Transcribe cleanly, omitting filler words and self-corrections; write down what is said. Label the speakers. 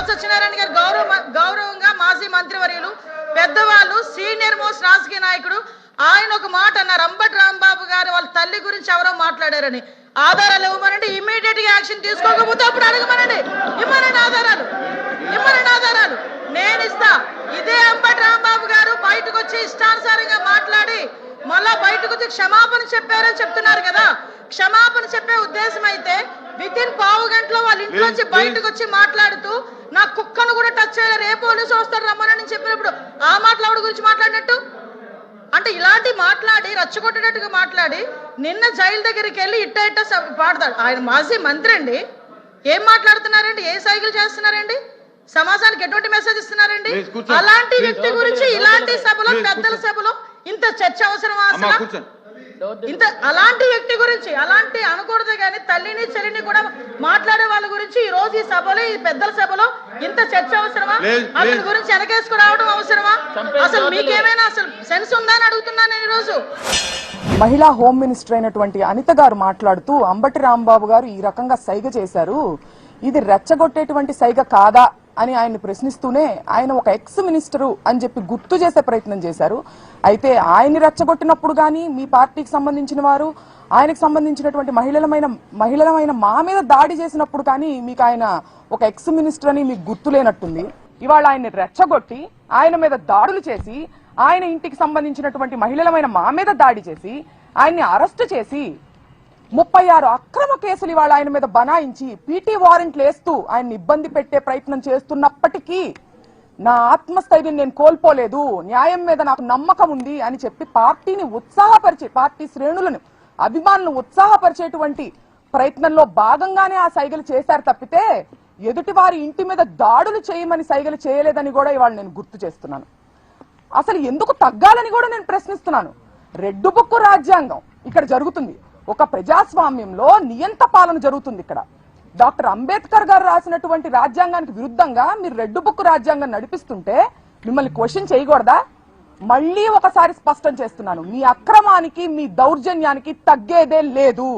Speaker 1: సత్యనారాయణ గారు గౌరవంగా మాజీ మంత్రివర్యులు పెద్దవాళ్ళు సీనియర్ మోస్ట్ రాజకీయ నాయకుడు ఆయన ఒక మాట అన్నారు, అంబటి రాంబాబు గారు వాళ్ళ తల్లి గురించి ఎవరో మాట్లాడారని. ఆధారాలు ఇవ్వమనండి, ఇమ్మీడియట్ గా యాక్షన్ తీసుకోకపోతే అప్పుడు అడగమనండి, ఇమ్మనండి ఆధారాలు, ఇమ్మనండి ఆధారాలు, నేను ఇస్తా. ఇదే అంబటి రాంబాబు గారు బయటకు వచ్చి ఇష్టానుసారంగా మాట్లాడి మళ్ళా బయటకు వచ్చి క్షమాపణ చెప్పారని చెప్తున్నారు కదా. క్షమాపణ చెప్పే ఉద్దేశం అయితే వితిన్ పావు గంటలో వాళ్ళ ఇంట్లోంచి బయటకు వచ్చి మాట్లాడుతూ నా కుక్కను కూడా టచ్ చేయలేరు, ఏ పోలీసు వస్తారు రమ్మనని చెప్పినప్పుడు ఆ మాట్లాడు గురించి మాట్లాడినట్టు అంటే ఇలాంటి మాట్లాడి రచ్చగొట్టేటట్టుగా మాట్లాడి నిన్న జైలు దగ్గరికి వెళ్ళి ఇట్ట పాడతాడు. ఆయన మాజీ మంత్రి అండి, ఏం మాట్లాడుతున్నారండి, ఏ సైకిల్ చేస్తున్నారండి, సమాజానికి ఎటువంటి మెసేజ్ ఇస్తున్నారండి? అలాంటి వ్యక్తి గురించి ఇలాంటి సభలో పెద్దల సభలో ఇంత చర్చ అవసరమా అసలు? ఇంత అలాంటి వ్యక్తి గురించి అలాంటి అనకూడదు కానీ తల్లిని చెల్లిని కూడా మాట్లాడే వాళ్ళ గురించి ఈ రోజు ఈ సభలో ఈ పెద్దల సభలో ఇంత చర్చ అవసరమా? అతని గురించి వెనకేసుకు రావడం అవసరమా? అసలు మీకేమైనా అసలు సెన్స్ ఉందా అని అడుగుతున్నాను నేను ఈ రోజు.
Speaker 2: మహిళా హోమ్ మినిస్టర్ అయినటువంటి అనిత గారు మాట్లాడుతూ అంబటి రాంబాబు గారు ఈ రకంగా సైగ చేశారు, ఇది రెచ్చగొట్టేటువంటి సైగ కాదా అని ఆయన్ని ప్రశ్నిస్తూనే ఆయన ఒక ఎక్స్ మినిస్టరు అని చెప్పి గుర్తు చేసే ప్రయత్నం చేశారు. అయితే ఆయన్ని రెచ్చగొట్టినప్పుడు కానీ మీ పార్టీకి సంబంధించిన వారు ఆయనకు సంబంధించినటువంటి మహిళలమైన మా మీద దాడి చేసినప్పుడు కానీ మీకు ఆయన ఒక ఎక్స్ మినిస్టర్ అని మీకు గుర్తు లేనట్టుంది. ఇవాళ ఆయన్ని రెచ్చగొట్టి ఆయన మీద దాడులు చేసి ఆయన ఇంటికి సంబంధించినటువంటి మహిళలమైన మా మీద దాడి చేసి ఆయన్ని అరెస్టు చేసి 36 అక్రమ కేసులు ఇవాళ ఆయన మీద బనాయించి పీటీ వారెంట్లు వేస్తూ ఆయన్ని ఇబ్బంది పెట్టే ప్రయత్నం చేస్తున్నప్పటికీ నా ఆత్మస్థైర్యం నేను కోల్పోలేదు, న్యాయం మీద నాకు నమ్మకం ఉంది అని చెప్పి పార్టీని ఉత్సాహపరిచే పార్టీ శ్రేణులను అభిమానులను ఉత్సాహపరిచేటువంటి ప్రయత్నంలో భాగంగానే ఆ సైగలు చేశారు తప్పితే ఎదుటి వారి ఇంటి మీద దాడులు చేయమని సైగలు చేయలేదని కూడా ఇవాళ నేను గుర్తు చేస్తున్నాను. అసలు ఎందుకు తగ్గాలని కూడా నేను ప్రశ్నిస్తున్నాను. రెడ్డు బుక్కు రాజ్యాంగం ఇక్కడ జరుగుతుంది, ఒక ప్రజాస్వామ్యంలో నియంత పాలన జరుగుతుంది. ఇక్కడ డాక్టర్ అంబేద్కర్ గారు రాసినటువంటి రాజ్యాంగానికి విరుద్ధంగా మీరు రెడ్డు బుక్ రాజ్యాంగం నడిపిస్తుంటే మిమ్మల్ని క్వశ్చన్ చేయకూడదా? మళ్ళీ ఒకసారి స్పష్టం చేస్తున్నాను, మీ అక్రమానికి మీ దౌర్జన్యానికి తగ్గేదే లేదు.